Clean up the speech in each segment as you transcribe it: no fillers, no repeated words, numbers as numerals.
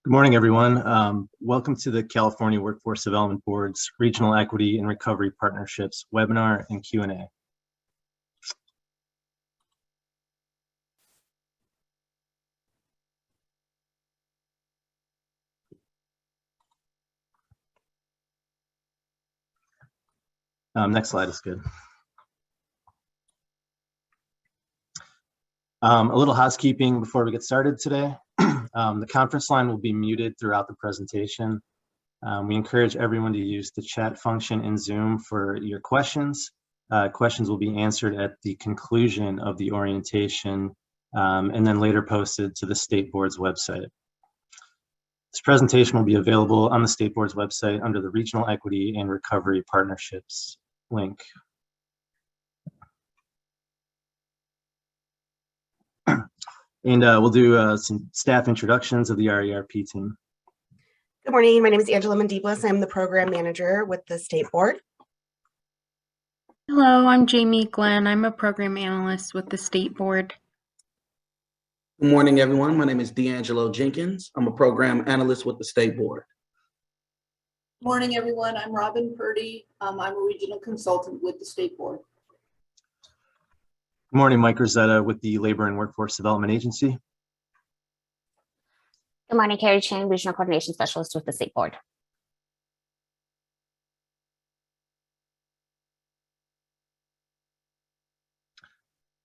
Good morning, everyone. Welcome to the California Workforce Development Board's Regional Equity and Recovery Partnerships webinar and Q&A. Next slide is good. A little housekeeping before we get started today. The conference line will be muted throughout the presentation. We encourage everyone to use the chat function in Zoom for your questions. Questions will be answered at the conclusion of the orientation and then later posted to the State Board's website. This presentation will be available on the State Board's website under the Regional Equity and Recovery Partnerships link. And we'll do some staff introductions of the RERP team. Good morning. My name is Angela Mendiblis. I'm the program manager with the State Board. Hello, I'm Jamie Glenn. I'm a program analyst with the State Board. Good morning, everyone. My name is D'Angelo Jenkins. I'm a program analyst with the State Board. Good morning, everyone. I'm Robin Purdy. I'm a regional consultant with the State Board. Good morning, Mike Rosetta with the Labor and Workforce Development Agency. Good morning, Carrie Chang, Regional Coordination Specialist with the State Board.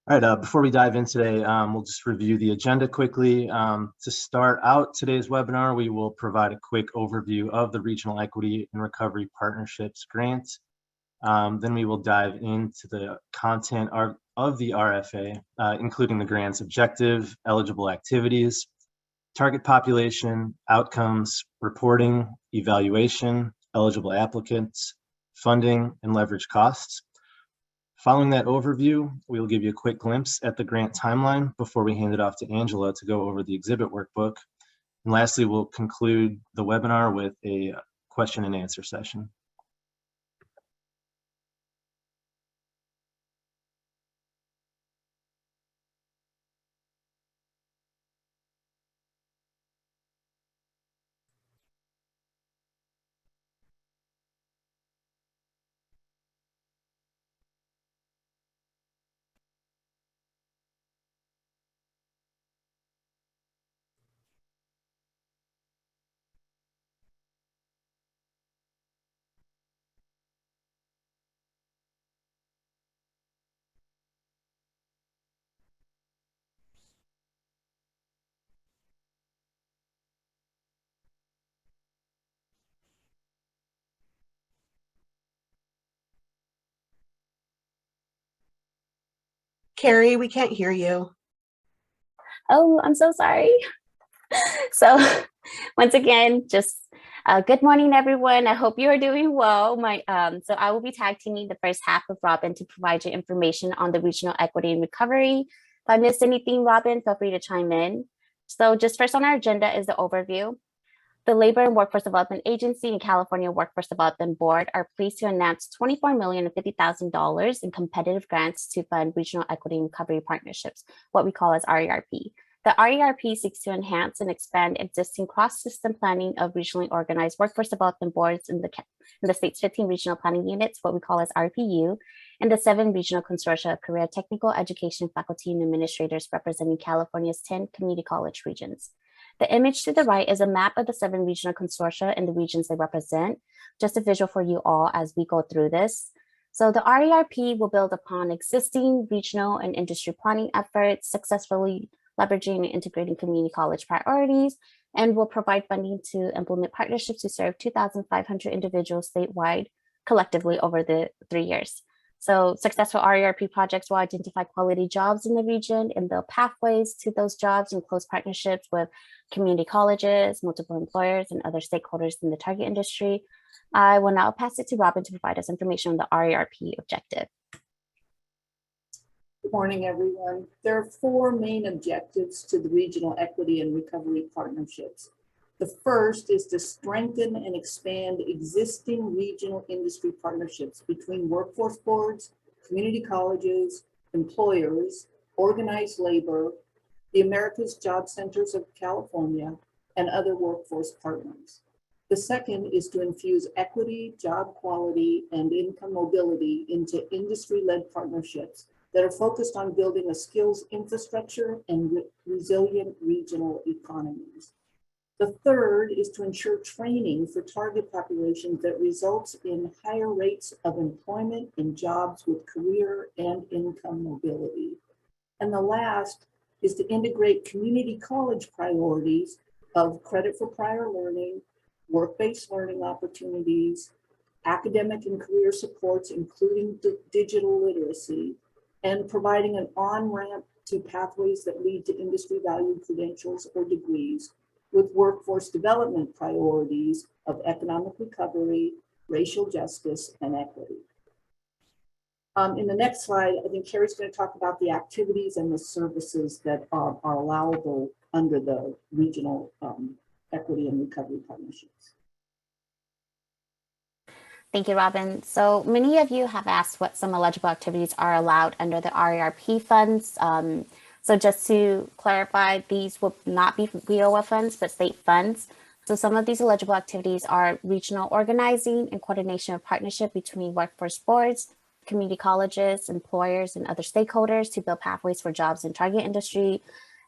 All right, before we dive in today, we'll just review the agenda quickly. To start out today's webinar, we will provide a quick overview of the Regional Equity and Recovery Partnerships grant. Then we will dive into the content of the RFA, including the grant's objective, eligible activities, target population, outcomes, reporting, evaluation, eligible applicants, funding, and leverage costs. Following that overview, we will give you a quick glimpse at the grant timeline before we hand it off to Angela to go over the exhibit workbook. And lastly, we'll conclude the webinar with a question and answer session. Carrie, we can't hear you. Oh, I'm so sorry. So once again, just good morning, everyone. I hope you are doing well. So I will be tag teaming the first half with Robin to provide you information on the Regional Equity and Recovery. If I missed anything, Robin, feel free to chime in. So just first on our agenda is the overview. The Labor and Workforce Development Agency and California Workforce Development Board are pleased to announce $24,050,000 in competitive grants to fund regional equity and recovery partnerships, what we call as RERP. The RERP seeks to enhance and expand existing cross-system planning of regionally organized workforce development boards in the state's 15 regional planning units, what we call as RPU, and the 7 regional consortia of career technical education faculty and administrators representing California's 10 community college regions. The image to the right is a map of the 7 regional consortia and the regions they represent. Just a visual for you all as we go through this. So the RERP will build upon existing regional and industry planning efforts, successfully leveraging and integrating community college priorities, and will provide funding to implement partnerships to serve 2,500 individuals statewide collectively over the 3 years. So successful RERP projects will identify quality jobs in the region and build pathways to those jobs in close partnerships with community colleges, multiple employers, and other stakeholders in the target industry. I will now pass it to Robin to provide us information on the RERP objective. Good morning, everyone. There are 4 main objectives to the Regional Equity and Recovery Partnerships. The first is to strengthen and expand existing regional industry partnerships between workforce boards, community colleges, employers, organized labor, the America's Job Centers of California, and other workforce partners. The second is to infuse equity, job quality, and income mobility into industry-led partnerships that are focused on building a skills infrastructure and resilient regional economies. The third is to ensure training for target populations that results in higher rates of employment in jobs with career and income mobility. And the last is to integrate community college priorities of credit for prior learning, work-based learning opportunities, academic and career supports, including digital literacy, and providing an on-ramp to pathways that lead to industry-valued credentials or degrees, with workforce development priorities of economic recovery, racial justice, and equity. In the next slide, I think Carrie's going to talk about the activities and the services that are allowable under the regional equity and recovery partnerships. Thank you, Robin. So many of you have asked what some eligible activities are allowed under the RERP funds. So just to clarify, these will not be WIOA funds, but state funds. So some of these eligible activities are regional organizing and coordination of partnership between workforce boards, community colleges, employers, and other stakeholders to build pathways for jobs in target industry.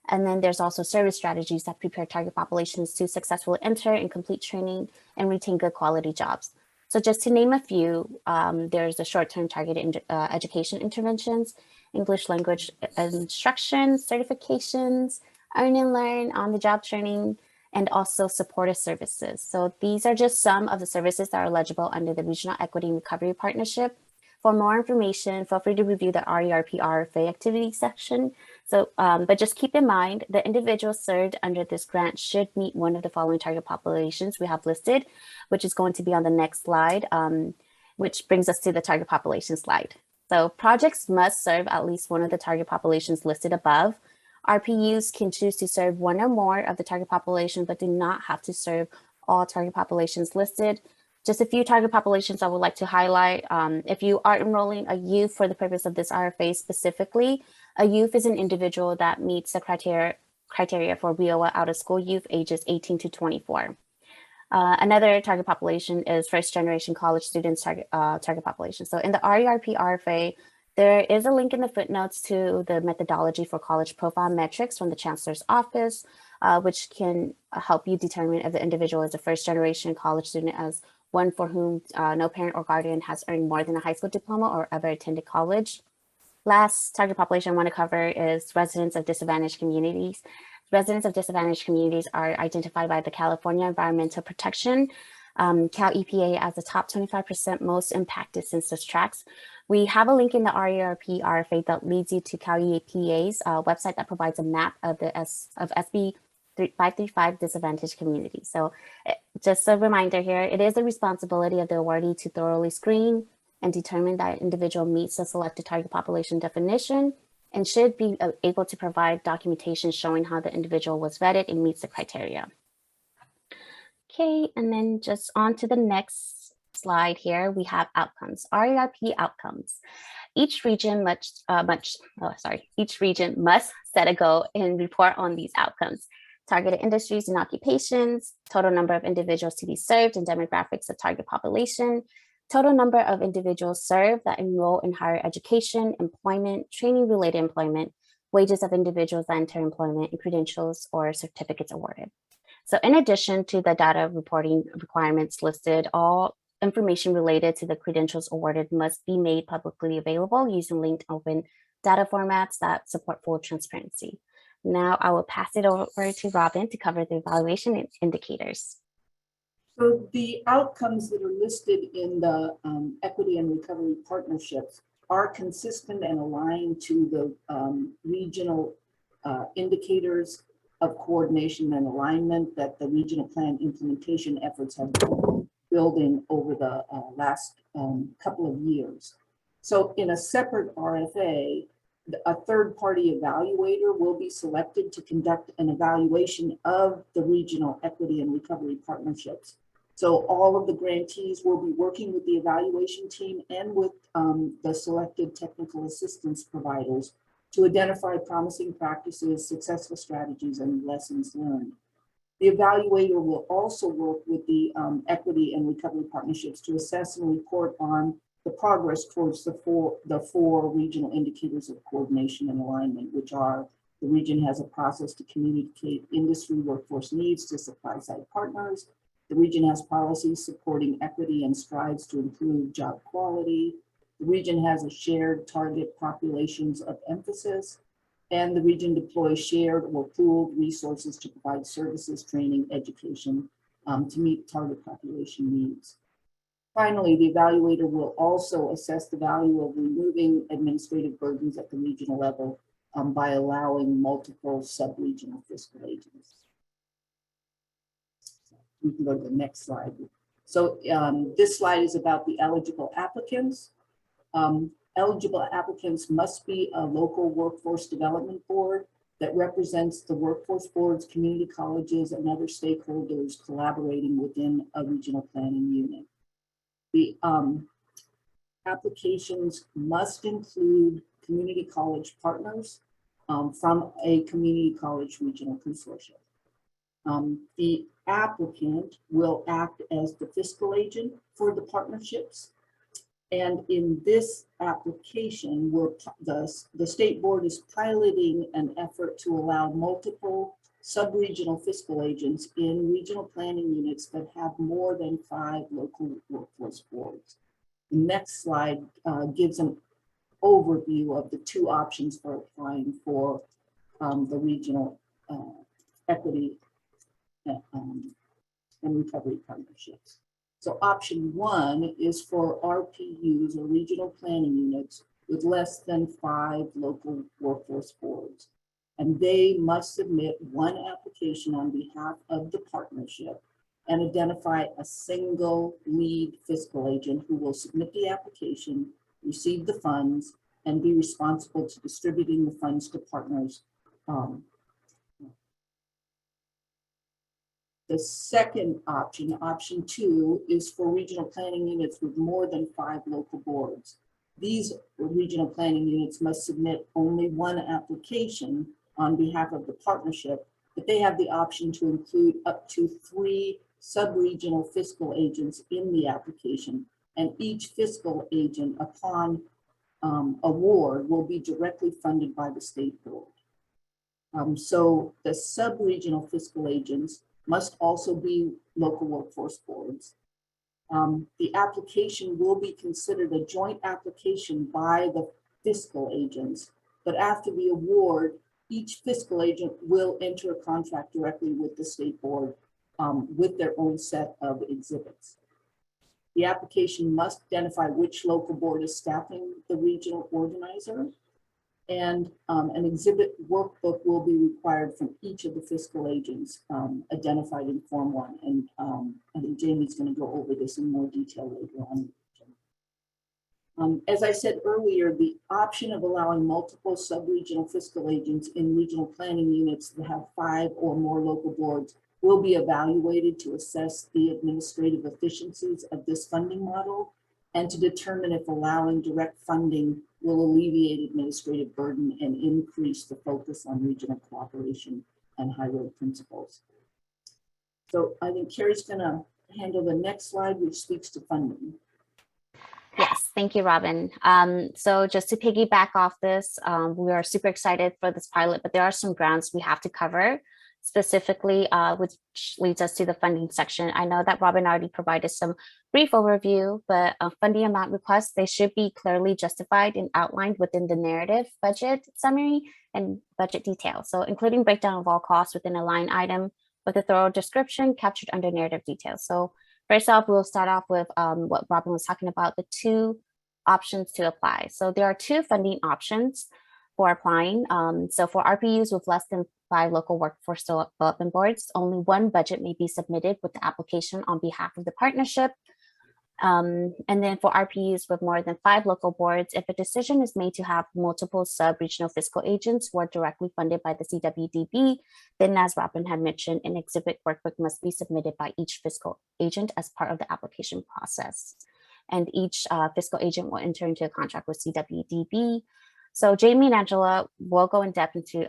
And then there's also service strategies that prepare target populations to successfully enter and complete training and retain good quality jobs. So just to name a few, there's the short-term targeted education interventions, English language instruction, certifications, earn and learn, on-the-job training, and also supportive services. So these are just some of the services that are eligible under the Regional Equity and Recovery Partnership. For more information, feel free to review the RERP RFA activity section. So, but just keep in mind the individuals served under this grant should meet one of the following target populations we have listed, which is going to be on the next slide, which brings us to the target population slide. So projects must serve at least one of the target populations listed above. RPUs can choose to serve one or more of the target population, but do not have to serve all target populations listed. Just a few target populations I would like to highlight. If you are enrolling a youth for the purpose of this RFA specifically, a youth is an individual that meets the criteria for WIOA out-of-school youth ages 18 to 24. Another target population is first-generation college students target population. So in the RERP RFA, there is a link in the footnotes to the methodology for college profile metrics from the Chancellor's Office, which can help you determine if the individual is a first-generation college student as one for whom no parent or guardian has earned more than a high school diploma or ever attended college. Last target population I want to cover is residents of disadvantaged communities. Residents of disadvantaged communities are identified by the California Environmental Protection, Cal EPA, as the top 25% most impacted census tracts. We have a link in the RERP RFA that leads you to Cal EPA's website that provides a map of the SB 535 disadvantaged communities. So just a reminder here, it is the responsibility of the awardee to thoroughly screen and determine that an individual meets the selected target population definition and should be able to provide documentation showing how the individual was vetted and meets the criteria. Okay, and then just on to the next slide here, we have outcomes, RERP outcomes. Each region must set a goal and report on these outcomes. Targeted industries and occupations, total number of individuals to be served and demographics of target population, total number of individuals served that enroll in higher education, employment, training-related employment, wages of individuals that enter employment, and credentials or certificates awarded. So in addition to the data reporting requirements listed, all information related to the credentials awarded must be made publicly available using linked open data formats that support full transparency. Now I will pass it over to Robin to cover the evaluation indicators. So the outcomes that are listed in the equity and recovery partnerships are consistent and aligned to the regional indicators of coordination and alignment that the regional plan implementation efforts have been building over the last couple of years. So in a separate RFA, a third-party evaluator will be selected to conduct an evaluation of the regional equity and recovery partnerships. So all of the grantees will be working with the evaluation team and with the selected technical assistance providers to identify promising practices, successful strategies, and lessons learned. The evaluator will also work with the equity and recovery partnerships to assess and report on the progress towards the four regional indicators of coordination and alignment, which are: the region has a process to communicate industry workforce needs to supply side partners. The region has policies supporting equity and strives to improve job quality. The region has a shared target populations of emphasis. And the region deploys shared or pooled resources to provide services, training, education to meet target population needs. Finally, the evaluator will also assess the value of removing administrative burdens at the regional level by allowing multiple sub-regional fiscal agents. We can go to the next slide. So this slide is about the eligible applicants. Eligible applicants must be a local workforce development board that represents the workforce boards, community colleges, and other stakeholders collaborating within a regional planning unit. The applications must include community college partners from a community college regional consortium. The applicant will act as the fiscal agent for the partnerships. And in this application, the state board is piloting an effort to allow multiple sub-regional fiscal agents in regional planning units that have more than 5 local workforce boards. The next slide gives an overview of the 2 options for applying for the regional equity and recovery partnerships. So option 1 is for RPUs, or regional planning units, with less than 5 local workforce boards. And they must submit 1 application on behalf of the partnership and identify a single lead fiscal agent who will submit the application, receive the funds, and be responsible to distributing the funds to partners. The second option, option 2, is for regional planning units with more than 5 local boards. These regional planning units must submit only 1 application on behalf of the partnership, but they have the option to include up to 3 sub-regional fiscal agents in the application, and each fiscal agent upon award will be directly funded by the state board. So the sub-regional fiscal agents must also be local workforce boards. The application will be considered a joint application by the fiscal agents, but after the award, each fiscal agent will enter a contract directly with the state board with their own set of exhibits. The application must identify which local board is staffing the regional organizer, and an exhibit workbook will be required from each of the fiscal agents identified in Form 1. And I think Jamie's going to go over this in more detail later on. As I said earlier, the option of allowing multiple sub-regional fiscal agents in regional planning units that have 5 or more local boards will be evaluated to assess the administrative efficiencies of this funding model and to determine if allowing direct funding will alleviate administrative burden and increase the focus on regional cooperation and high road principles. So I think Carrie's going to handle the next slide, which speaks to funding. Yes, thank you, Robin. So just to piggyback off this, we are super excited for this pilot, but there are some grounds we have to cover, specifically, which leads us to the funding section. I know that Robin already provided some brief overview, but funding amount requests, they should be clearly justified and outlined within the narrative, budget summary, and budget details. So including breakdown of all costs within a line item with a thorough description captured under narrative details. So first off, we'll start off with what Robin was talking about, the 2 options to apply. So there are 2 funding options for applying. So for RPUs with less than 5 local workforce development boards, only 1 budget may be submitted with the application on behalf of the partnership. And then for RPUs with more than 5 local boards, if a decision is made to have multiple sub-regional fiscal agents who are directly funded by the CWDB, then as Robin had mentioned, an exhibit workbook must be submitted by each fiscal agent as part of the application process. And each fiscal agent will enter into a contract with CWDB. So Jamie and Angela will go in depth into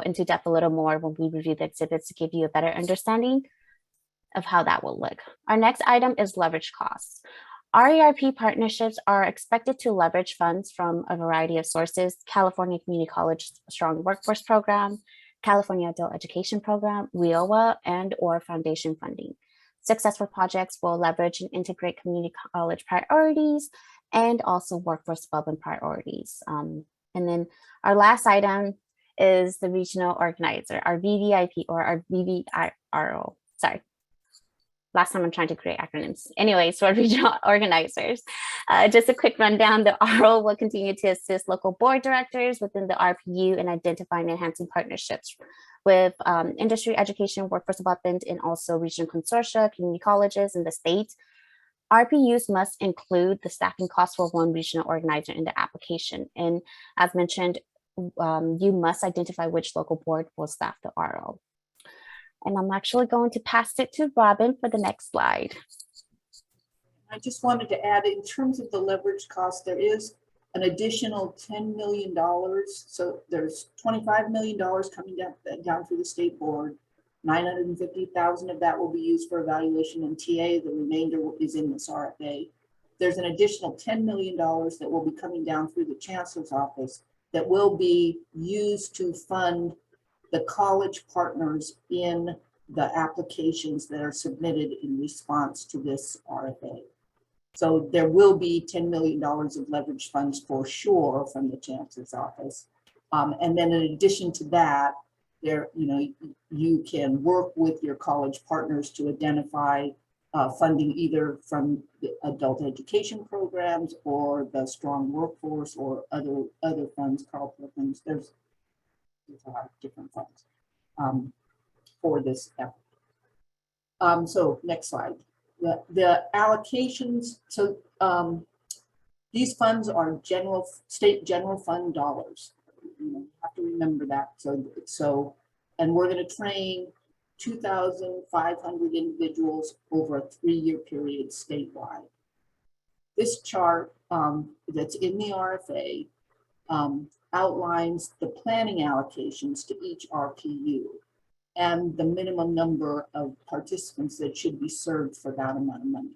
into depth a little more when we review the exhibits to give you a better understanding of how that will look. Our next item is leverage costs. RERP partnerships are expected to leverage funds from a variety of sources: California Community College Strong Workforce Program, California Adult Education Program, WIOA, and or foundation funding. Successful projects will leverage and integrate community college priorities and also workforce development priorities. And then our last item is the regional organizer, our VVIP or our VVIRO. Sorry. Last time I'm trying to create acronyms. Anyways, for regional organizers, just a quick rundown. The RO will continue to assist local board directors within the RPU in identifying and enhancing partnerships with industry, education, workforce development, and also regional consortia, community colleges in the state. RPUs must include the staffing costs for one regional organizer in the application. And as mentioned, you must identify which local board will staff the RO. And I'm actually going to pass it to Robin for the next slide. I just wanted to add, in terms of the leverage cost, there is an additional $10 million. So there's $25 million coming down through the state board. 950,000 of that will be used for evaluation and TA. The remainder is in this RFA. There's an additional $10 million that will be coming down through the chancellor's office that will be used to fund the college partners in the applications that are submitted in response to this RFA. So there will be $10 million of leverage funds for sure from the chancellor's office. And then in addition to that, you can work with your college partners to identify funding either from the adult education programs or the strong workforce or other funds, Carl Perkins. There's a lot of different funds for this effort. So next slide. The allocations, so these funds are state general fund dollars. You have to remember that. So and we're going to train 2,500 individuals over a 3-year period statewide. This chart that's in the RFA outlines the planning allocations to each RPU and the minimum number of participants that should be served for that amount of money.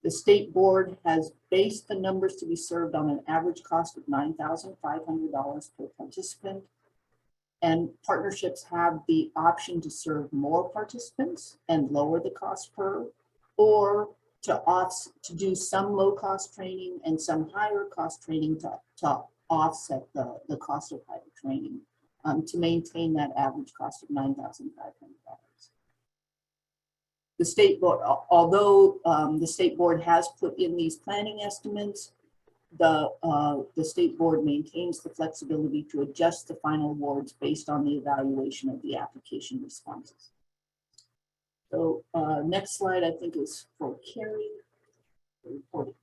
The state board has based the numbers to be served on an average cost of $9,500 per participant. And partnerships have the option to serve more participants and lower the cost per, or to do some low cost training and some higher cost training to offset the cost of higher training to maintain that average cost of $9,500. The state board, although the state board has put in these planning estimates, the state board maintains the flexibility to adjust the final awards based on the evaluation of the application responses. So next slide, I think, is for Carrie. Reporting.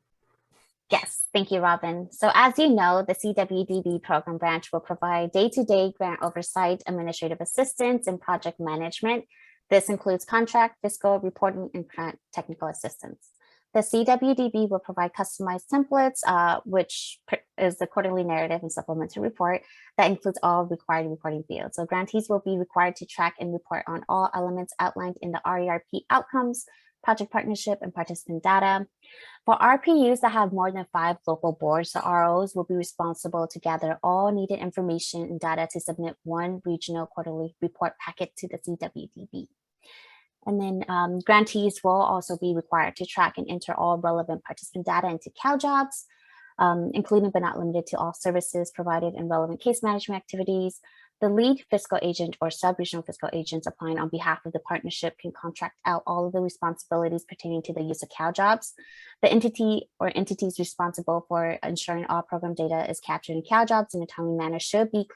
Yes, thank you, Robin. So as you know, the CWDB program branch will provide day-to-day grant oversight, administrative assistance, and project management. This includes contract, fiscal, reporting, and grant technical assistance. The CWDB will provide customized templates, which is the quarterly narrative and supplementary report that includes all required reporting fields. So grantees will be required to track and report on all elements outlined in the RERP outcomes, project partnership, and participant data. For RPUs that have more than 5 local boards, the ROs will be responsible to gather all needed information and data to submit one regional quarterly report packet to the CWDB. And then grantees will also be required to track and enter all relevant participant data into CalJobs, including but not limited to all services provided in relevant case management activities. The lead fiscal agent or sub-regional fiscal agents applying on behalf of the partnership can contract out all of the responsibilities pertaining to the use of CalJobs. The entity or entities responsible for ensuring all program data is captured in CalJobs in a timely manner should be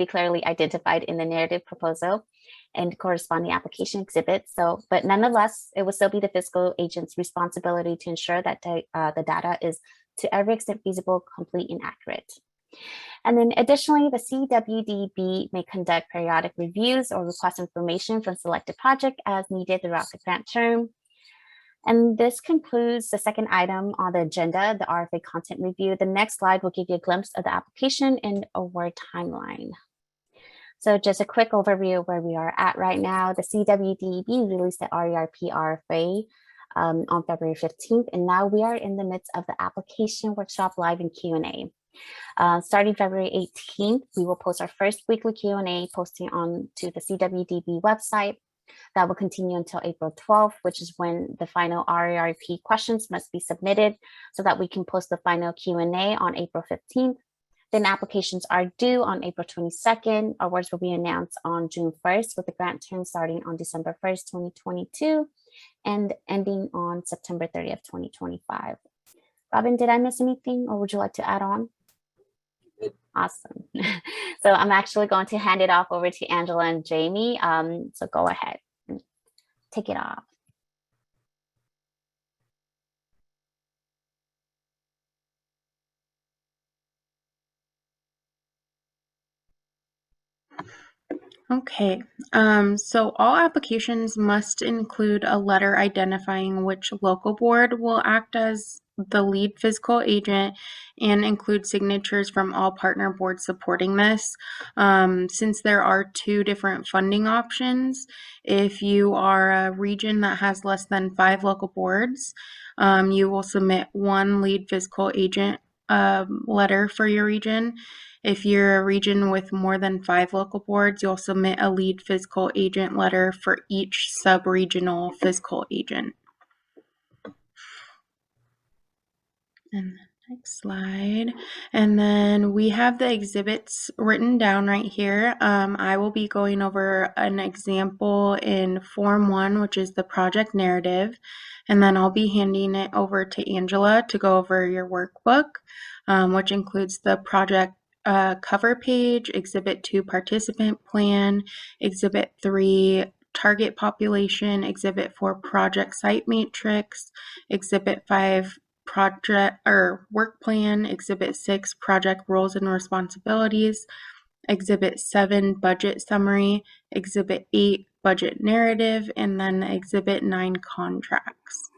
clearly identified in the narrative proposal and corresponding application exhibit. So, but nonetheless, it will still be the fiscal agent's responsibility to ensure that the data is to every extent feasible, complete, and accurate. And then additionally, the CWDB may conduct periodic reviews or request information from selected project as needed throughout the grant term. And this concludes the second item on the agenda, the RFA content review. The next slide will give you a glimpse of the application and award timeline. So just a quick overview of where we are at right now. The CWDB released the RERP RFA on February 15th, and now we are in the midst of the application workshop live and Q&A. Starting February 18th, we will post our first weekly Q&A posting on to the CWDB website. That will continue until April 12th, which is when the final RERP questions must be submitted so that we can post the final Q&A on April 15th. Then applications are due on April 22nd. Awards will be announced on June 1st with the grant term starting on December 1st, 2022 and ending on September 30th, 2025. Robin, did I miss anything or would you like to add on? Awesome. So I'm actually going to hand it off over to Angela and Jamie. So go ahead and take it off. Okay, so all applications must include a letter identifying which local board will act as the lead physical agent and include signatures from all partner boards supporting this. Since there are two different funding options, if you are a region that has less than 5 local boards, you will submit one lead physical agent letter for your region. If you're a region with more than 5 local boards, you'll submit a lead physical agent letter for each sub-regional physical agent. And next slide. And then we have the exhibits written down right here. I will be going over an example in Form 1, which is the project narrative. And then I'll be handing it over to Angela to go over your workbook, which includes the project cover page, Exhibit 2 participant plan, Exhibit 3 target population, Exhibit 4 project site matrix, Exhibit 5 project or work plan, Exhibit 6 project roles and responsibilities, Exhibit 7 budget summary, Exhibit 8 budget narrative, and then Exhibit 9 contracts.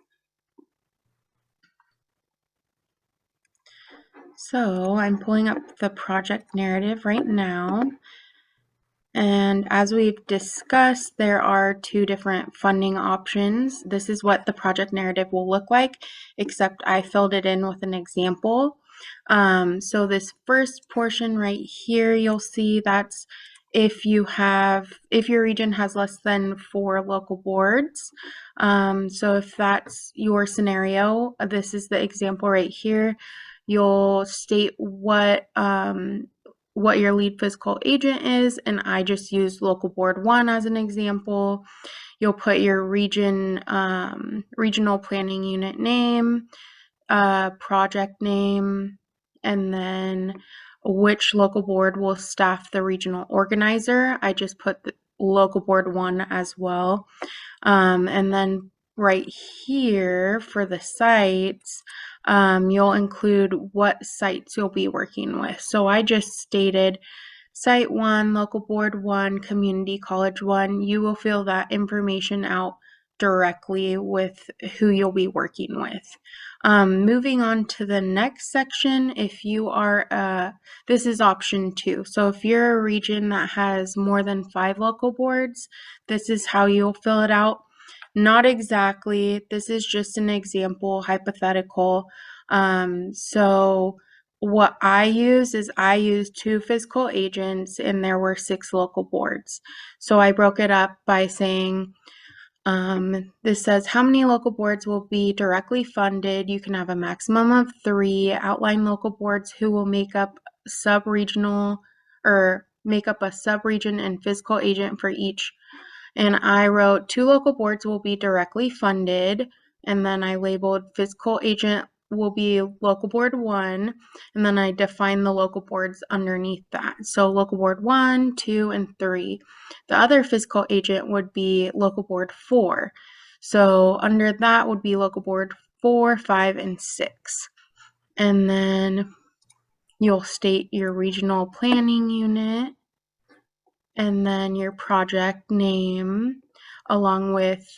So I'm pulling up the project narrative right now. And as we've discussed, there are two different funding options. This is what the project narrative will look like, except I filled it in with an example. So this first portion right here, you'll see that's if your region has less than 4 local boards. So if that's your scenario, this is the example right here. You'll state what your lead physical agent is, and I just used local board 1 as an example. You'll put your regional planning unit name, project name, and then which local board will staff the regional organizer. I just put the local board 1 as well. And then right here for the sites, you'll include what sites you'll be working with. So I just stated site 1, local board 1, community college 1. You will fill that information out directly with who you'll be working with. Moving on to the next section, if you are, this is option 2. So if you're a region that has more than 5 local boards, this is how you'll fill it out. Not exactly. This is just an example, hypothetical. So what I use is I used 2 physical agents and there were 6 local boards. So I broke it up by saying, this says how many local boards will be directly funded. You can have a maximum of 3. Outline local boards who will make up sub-regional or make up a sub-region and physical agent for each. And I wrote 2 local boards will be directly funded, and then I labeled physical agent will be local board 1, and then I defined the local boards underneath that. So local board 1, 2, and 3. The other physical agent would be local board 4. So under that would be local board 4, 5, and 6. And then you'll state your regional planning unit, and then your project name, along with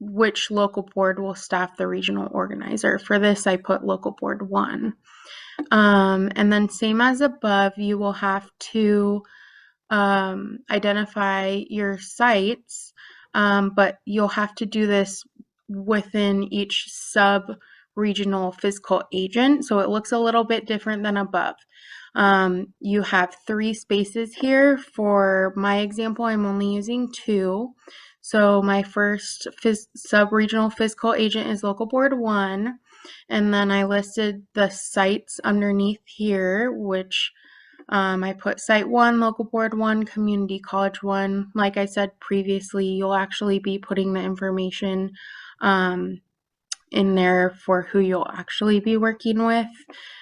which local board will staff the regional organizer. For this, I put local board 1. And then same as above, you will have to identify your sites, but you'll have to do this within each sub-regional fiscal agent. So it looks a little bit different than above. You have 3 spaces here. For my example, I'm only using 2. So my first sub-regional fiscal agent is local board 1. And then I listed the sites underneath here, which I put site 1, local board 1, community college 1. Like I said previously, you'll actually be putting the information in there for who you'll actually be working with.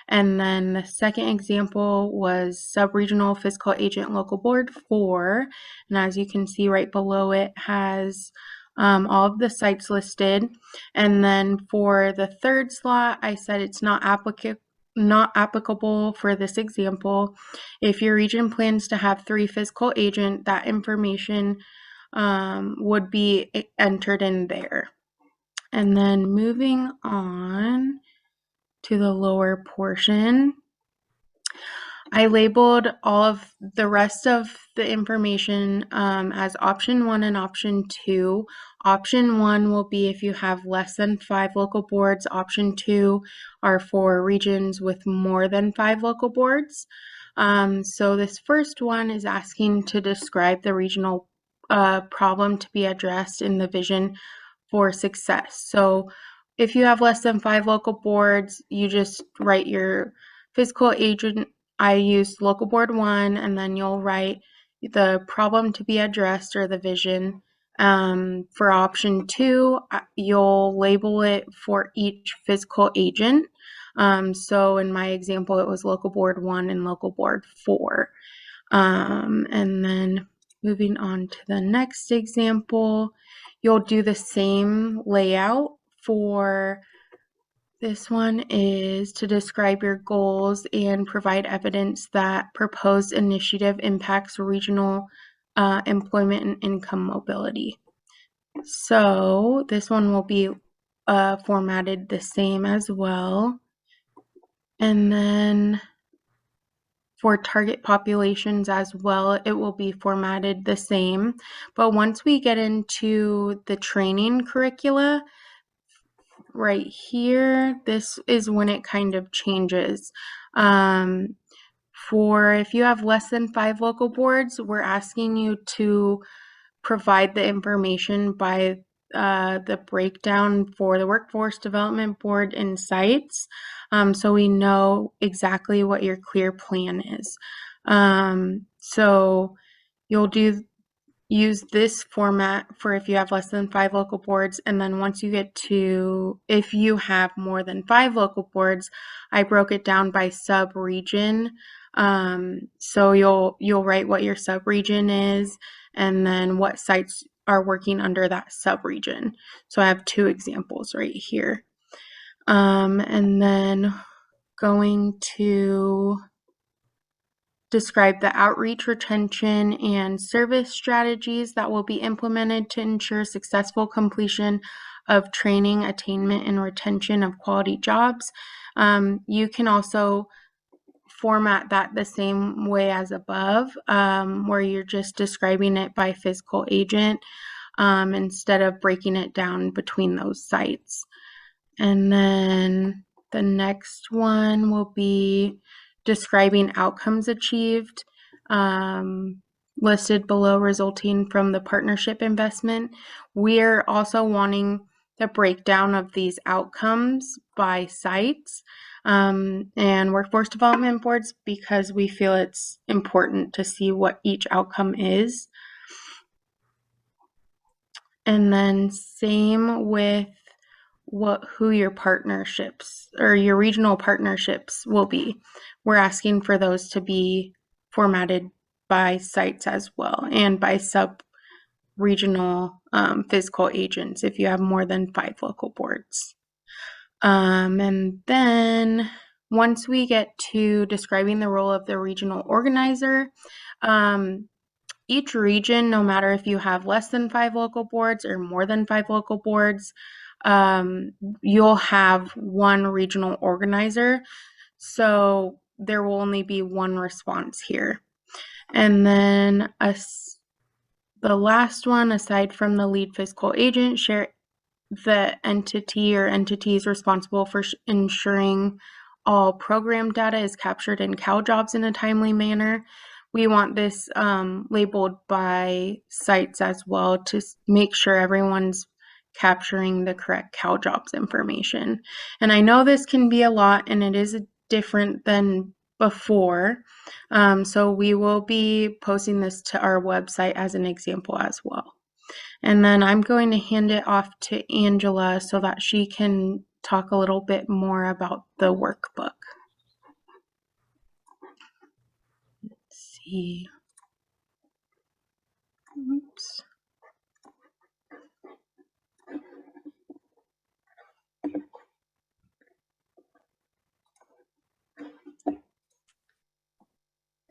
And then the second example was sub-regional fiscal agent local board 4. And as you can see right below it has all of the sites listed. And then for the third slot, I said it's not applicable for this example. If your region plans to have 3 fiscal agent, that information would be entered in there. And then moving on to the lower portion, I labeled all of the rest of the information as option 1 and option 2. Option 1 will be if you have less than 5 local boards. Option 2 are for regions with more than 5 local boards. So this first one is asking to describe the regional problem to be addressed in the vision for success. So if you have less than 5 local boards, you just write your fiscal agent. I used local board 1, and then you'll write the problem to be addressed or the vision. For option 2, you'll label it for each fiscal agent. So in my example, it was local board 1 and local board 4. And then moving on to the next example, you'll do the same layout. For this one is to describe your goals and provide evidence that proposed initiative impacts regional employment and income mobility. So this one will be formatted the same as well. And then for target populations as well, it will be formatted the same. But once we get into the training curricula, right here, this is when it kind of changes. For if you have less than 5 local boards, we're asking you to provide the information by the breakdown for the Workforce Development Board and sites, so we know exactly what your clear plan is. So you'll use this format for if you have less than 5 local boards, and then once you get to if you have more than 5 local boards, I broke it down by sub-region. So you'll write what your sub-region is and then what sites are working under that sub-region. So I have 2 examples right here. And then going to describe the outreach, retention, and service strategies that will be implemented to ensure successful completion of training, attainment, and retention of quality jobs. You can also format that the same way as above, where you're just describing it by fiscal agent instead of breaking it down between those sites. And then the next one will be describing outcomes achieved, listed below, resulting from the partnership investment. We're also wanting the breakdown of these outcomes by sites and workforce development boards because we feel it's important to see what each outcome is. And then same with who your partnerships or your regional partnerships will be. We're asking for those to be formatted by sites as well and by sub-regional fiscal agents if you have more than 5 local boards. And then once we get to describing the role of the regional organizer, each region, no matter if you have less than 5 local boards or more than 5 local boards, you'll have one regional organizer. So there will only be one response here. And then the last one, aside from the lead fiscal agent, share the entity or entities responsible for ensuring all program data is captured in CalJobs in a timely manner. We want this labeled by sites as well to make sure everyone's capturing the correct CalJobs information. And I know this can be a lot, and it is different than before. So we will be posting this to our website as an example as well. And then I'm going to hand it off to Angela so that she can talk a little bit more about the workbook. Let's see. Oops.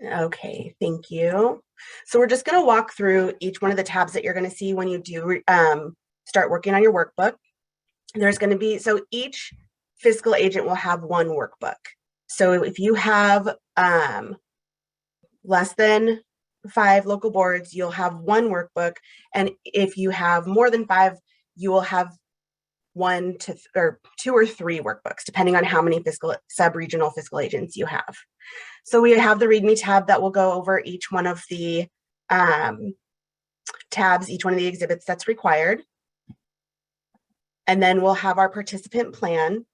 Okay, thank you. So we're just going to walk through each one of the tabs that you're going to see when you do start working on your workbook. There's going to be, so each fiscal agent will have one workbook. So if you have less than 5 local boards, you'll have one workbook. And if you have more than 5, you will have 1 to 2 or 3 workbooks, depending on how many sub-regional fiscal agents you have. So we have the README tab that will go over each one of the tabs, each one of the exhibits that's required. And then we'll have our participant plan.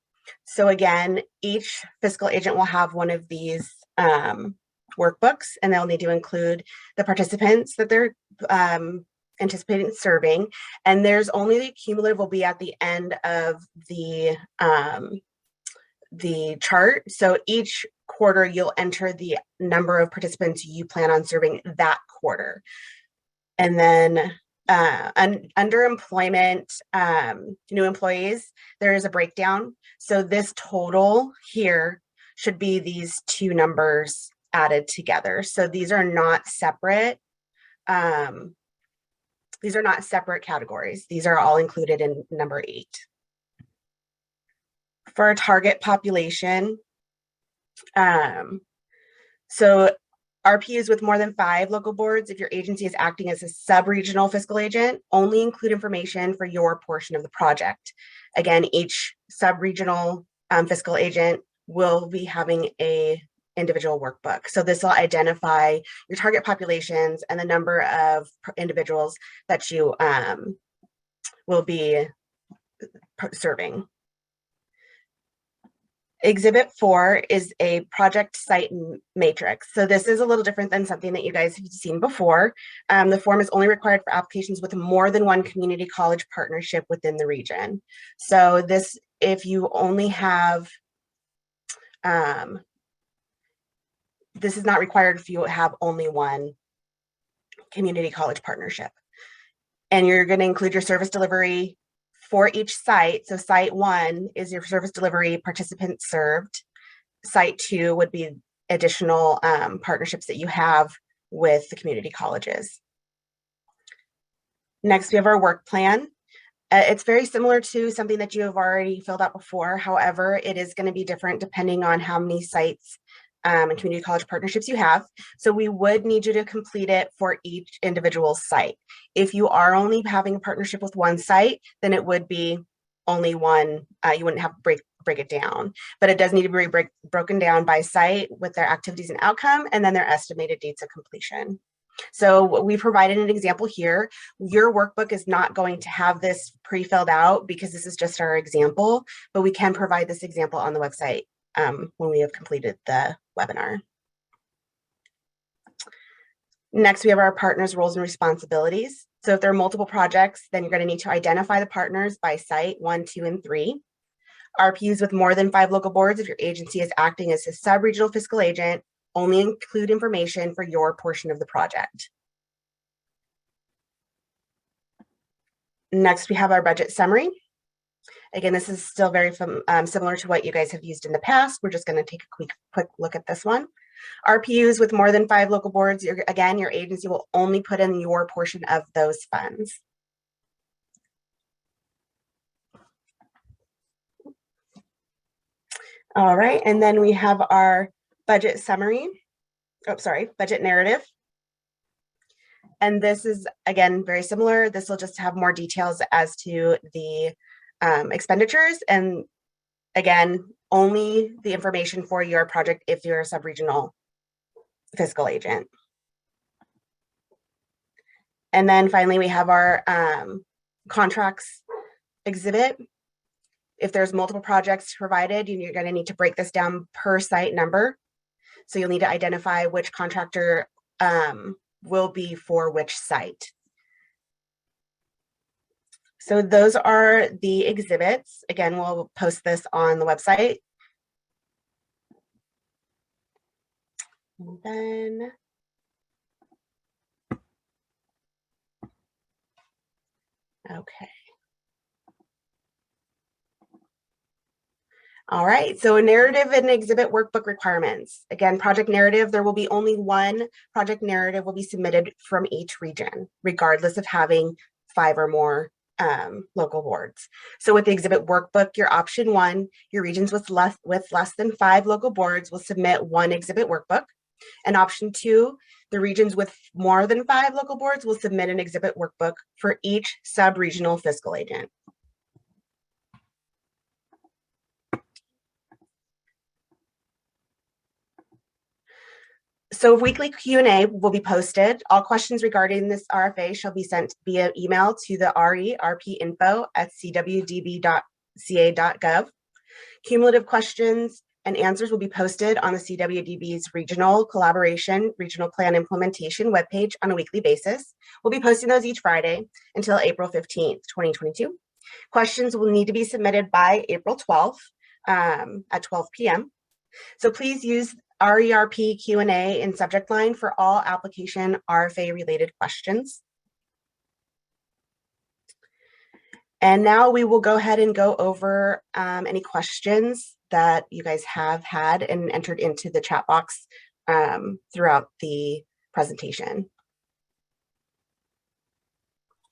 So again, each fiscal agent will have one of these workbooks, and they'll need to include the participants that they're anticipating serving. And there's only the cumulative will be at the end of the chart. So each quarter you'll enter the number of participants you plan on serving that quarter. And then under employment, new employees, there is a breakdown. So this total here should be these 2 numbers added together. So these are not separate. These are not separate categories. These are all included in number 8. For our target population, so RPUs with more than 5 local boards, if your agency is acting as a sub-regional fiscal agent, only include information for your portion of the project. Again, each sub-regional fiscal agent will be having a individual workbook. So this will identify your target populations and the number of individuals that you will be serving. Exhibit 4 is a project site matrix. So this is a little different than something that you guys have seen before. The form is only required for applications with more than 1 community college partnership within the region. So this, if you only have, this is not required if you have only 1 community college partnership. And you're going to include your service delivery for each site. So site 1 is your service delivery participants served. Site 2 would be additional partnerships that you have with the community colleges. Next, we have our work plan. It's very similar to something that you have already filled out before. However, it is going to be different depending on how many sites and community college partnerships you have. So we would need you to complete it for each individual site. If you are only having a partnership with 1 site, then it would be only 1, you wouldn't have to break it down, but it does need to be broken down by site with their activities and outcome, and then their estimated dates of completion. So we provided an example here. Your workbook is not going to have this pre-filled out because this is just our example, but we can provide this example on the website when we have completed the webinar. Next, we have our partners' roles and responsibilities. So if there are multiple projects, then you're going to need to identify the partners by site 1, 2, and 3. RPUs with more than 5 local boards, if your agency is acting as a sub-regional fiscal agent, only include information for your portion of the project. Next, we have our budget summary. Again, this is still very similar to what you guys have used in the past. We're just going to take a quick look at this one. RPUs with more than 5 local boards, again, your agency will only put in your portion of those funds. All right, and then we have our budget summary. Oh, sorry, budget narrative. And this is, again, very similar. This will just have more details as to the expenditures. And again, only the information for your project if you're a sub-regional fiscal agent. And then finally, we have our contracts exhibit. If there's multiple projects provided, you're going to need to break this down per site number. So you'll need to identify which contractor will be for which site. So those are the exhibits. Again, we'll post this on the website. And then okay. All right, so a narrative and exhibit workbook requirements. Again, project narrative, there will be only one project narrative will be submitted from each region, regardless of having 5 or more local boards. So with the exhibit workbook, your option 1, your regions with less than 5 local boards will submit 1 exhibit workbook. And option 2, the regions with more than 5 local boards will submit an exhibit workbook for each sub-regional fiscal agent. So weekly Q&A will be posted. All questions regarding this RFA shall be sent via email to the rerp@cwdb.ca.gov. Cumulative questions and answers will be posted on the CWDB's Regional Collaboration Regional Plan Implementation webpage on a weekly basis. We'll be posting those each Friday until April 15th, 2022. Questions will need to be submitted by April 12th at 12 p.m. So please use RERP Q&A in subject line for all application RFA related questions. And now we will go ahead and go over any questions that you guys have had and entered into the chat box throughout the presentation.